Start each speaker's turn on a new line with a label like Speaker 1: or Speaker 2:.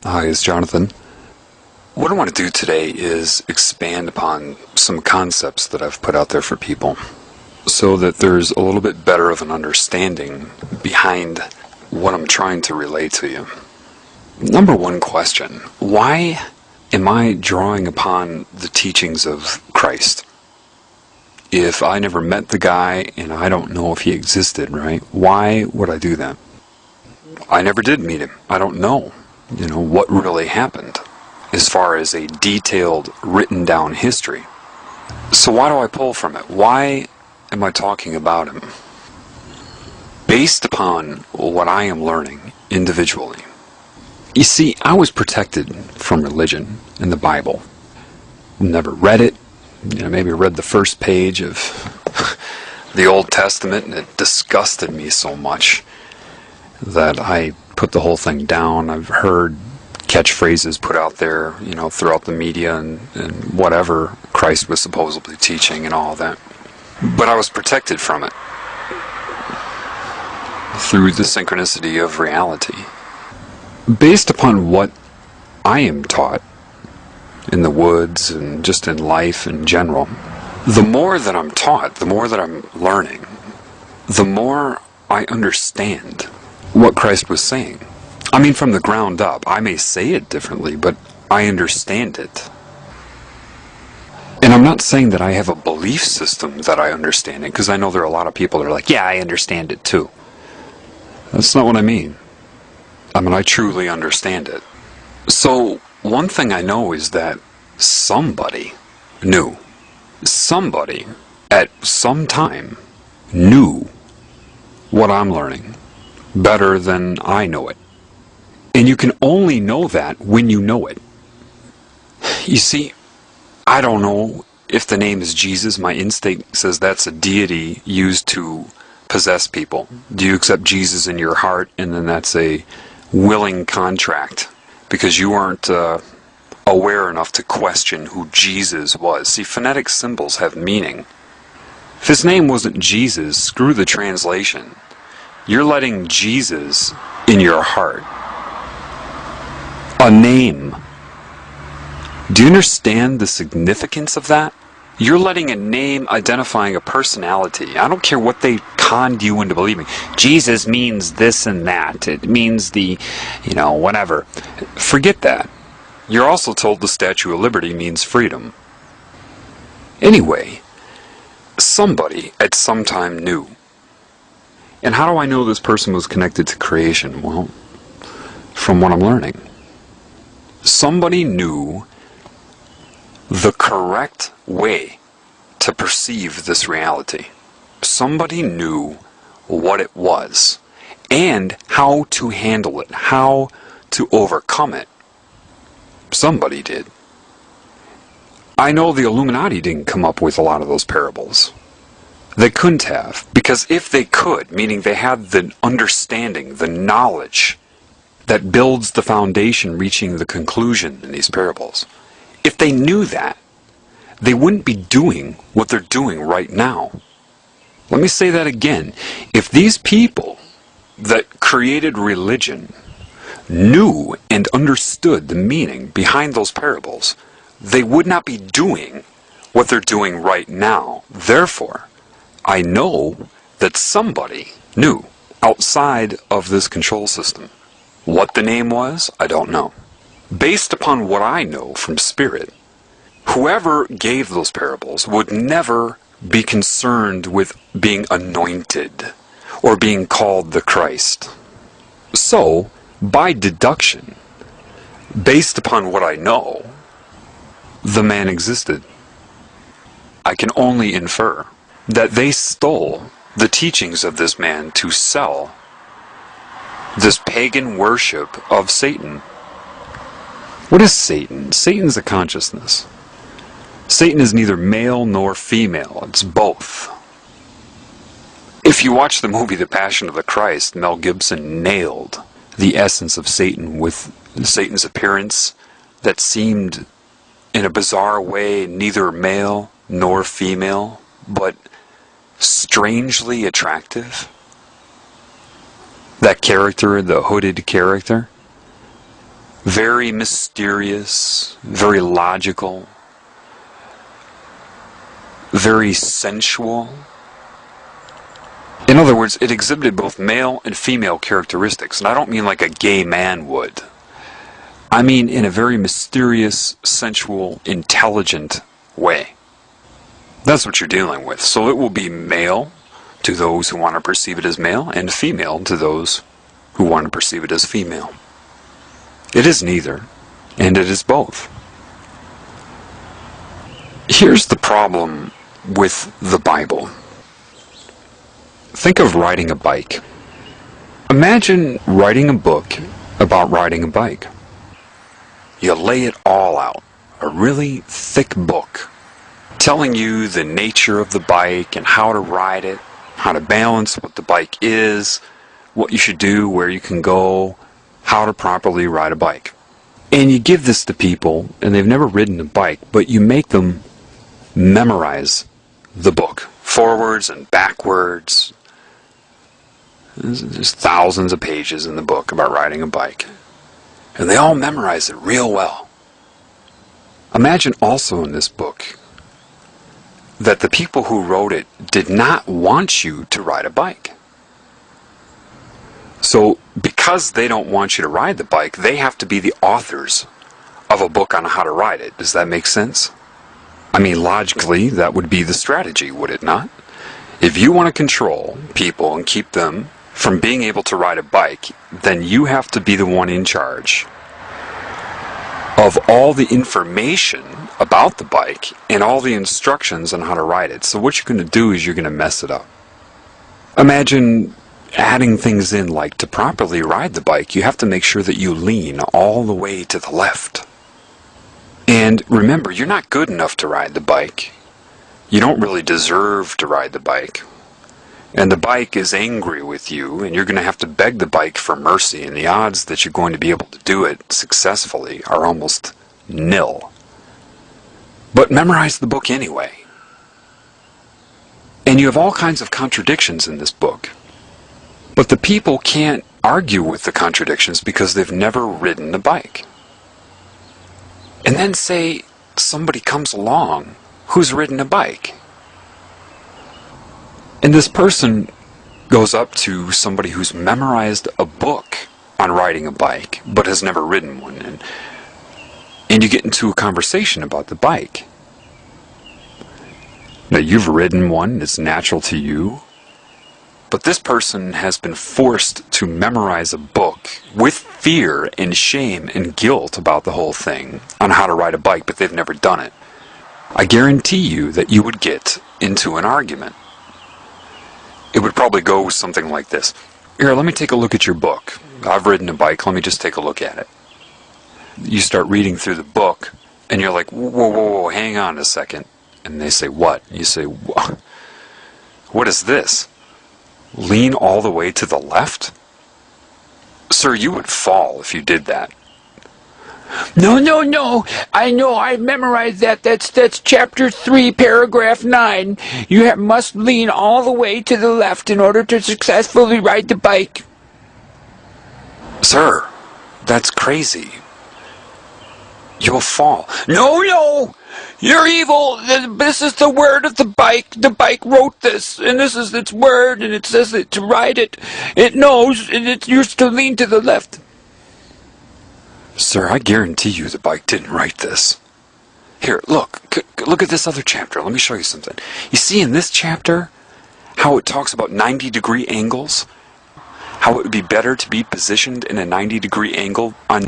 Speaker 1: Hi, it's Jonathan. What I want to do today is expand upon some concepts that I've put out there for people so that there's a little bit better of an understanding behind what I'm trying to relay to you. Number one question, why am I drawing upon the teachings of Christ? If I never met the guy and I don't know if he existed, right? Why would I do that? I never did meet him. I don't know, what really happened as far as a detailed, written down history. So why do I pull from it? Why am I talking about him? Based upon what I am learning individually. You see, I was protected from religion in the Bible. Never read it. Maybe read the first page of the Old Testament and it disgusted me so much that I put the whole thing down. I've heard catchphrases put out there, throughout the media and whatever Christ was supposedly teaching and all that. But I was protected from it through the synchronicity of reality. Based upon what I am taught in the woods and just in life in general, the more that I'm taught, the more that I'm learning, the more I understand what Christ was saying. I mean, from the ground up. I may say it differently, but I understand it. And I'm not saying that I have a belief system that I understand it, because I know there are a lot of people that are like, yeah, I understand it too. That's not what I mean. I mean, I truly understand it. So, one thing I know is that somebody knew. Somebody, at some time, knew what I'm learning better than I know it. And you can only know that when you know it. You see, I don't know if the name is Jesus. My instinct says that's a deity used to possess people. Do you accept Jesus in your heart? And then that's a willing contract because you aren't aware enough to question who Jesus was. See, phonetic symbols have meaning. If his name wasn't Jesus, screw the translation. You're letting Jesus in your heart. A name. Do you understand the significance of that? You're letting a name identifying a personality. I don't care what they conned you into believing. Jesus means this and that. It means the, whatever. Forget that. You're also told the Statue of Liberty means freedom. Anyway, somebody at some time knew. And how do I know this person was connected to creation? Well, from what I'm learning. Somebody knew the correct way to perceive this reality. Somebody knew what it was and how to handle it, how to overcome it. Somebody did. I know the Illuminati didn't come up with a lot of those parables. They couldn't have, because if they could, meaning they had the understanding, the knowledge that builds the foundation reaching the conclusion in these parables, if they knew that, they wouldn't be doing what they're doing right now. Let me say that again. If these people that created religion knew and understood the meaning behind those parables, they would not be doing what they're doing right now. Therefore, I know that somebody knew outside of this control system. What the name was, I don't know. Based upon what I know from Spirit, whoever gave those parables would never be concerned with being anointed or being called the Christ. So, by deduction, based upon what I know, the man existed. I can only infer that they stole the teachings of this man to sell this pagan worship of Satan. What is Satan? Satan's a consciousness. Satan is neither male nor female. It's both. If you watch the movie The Passion of the Christ, Mel Gibson nailed the essence of Satan with Satan's appearance that seemed in a bizarre way neither male nor female, but strangely attractive. That character, the hooded character, very mysterious, very logical, very sensual. In other words, it exhibited both male and female characteristics, and I don't mean like a gay man would. I mean in a very mysterious, sensual, intelligent way. That's what you're dealing with. So it will be male to those who want to perceive it as male, and female to those who want to perceive it as female. It is neither, and it is both. Here's the problem with the Bible. Think of riding a bike. Imagine writing a book about riding a bike. You lay it all out, a really thick book, telling you the nature of the bike and how to ride it, how to balance what the bike is, what you should do, where you can go, how to properly ride a bike. And you give this to people, and they've never ridden a bike, but you make them memorize the book, forwards and backwards. There's thousands of pages in the book about riding a bike. And they all memorize it real well. Imagine also in this book that the people who wrote it did not want you to ride a bike. So, because they don't want you to ride the bike, they have to be the authors of a book on how to ride it. Does that make sense? I mean, logically, that would be the strategy, would it not? If you want to control people and keep them from being able to ride a bike, then you have to be the one in charge of all the information about the bike and all the instructions on how to ride it. So what you're going to do is you're going to mess it up. Imagine adding things in like to properly ride the bike, you have to make sure that you lean all the way to the left. And remember, you're not good enough to ride the bike. You don't really deserve to ride the bike. And the bike is angry with you, and you're going to have to beg the bike for mercy, and the odds that you're going to be able to do it successfully are almost nil. But memorize the book anyway. And you have all kinds of contradictions in this book. But the people can't argue with the contradictions because they've never ridden a bike. And then say somebody comes along who's ridden a bike. And this person goes up to somebody who's memorized a book on riding a bike, but has never ridden one. And you get into a conversation about the bike. Now, you've ridden one, it's natural to you. But this person has been forced to memorize a book with fear and shame and guilt about the whole thing on how to ride a bike, but they've never done it. I guarantee you that you would get into an argument. It would probably go something like this. Here, let me take a look at your book. I've ridden a bike, let me just take a look at it. You start reading through the book, and you're like, whoa, hang on a second. And they say, what? You say, what is this? Lean all the way to the left? Sir, you would fall if you did that.
Speaker 2: No. I know. I memorized that. That's chapter 3, paragraph 9. You must lean all the way to the left in order to successfully ride the bike.
Speaker 1: Sir, that's crazy. You'll fall.
Speaker 2: No. You're evil. This is the word of the bike. The bike wrote this, and this is its word, and it says that to ride it, it knows, and it's used to lean to the left.
Speaker 1: Sir, I guarantee you the bike didn't write this. Here, look at this other chapter. Let me show you something. You see in this chapter how it talks about 90-degree angles? How it would be better to be positioned in a 90-degree angle on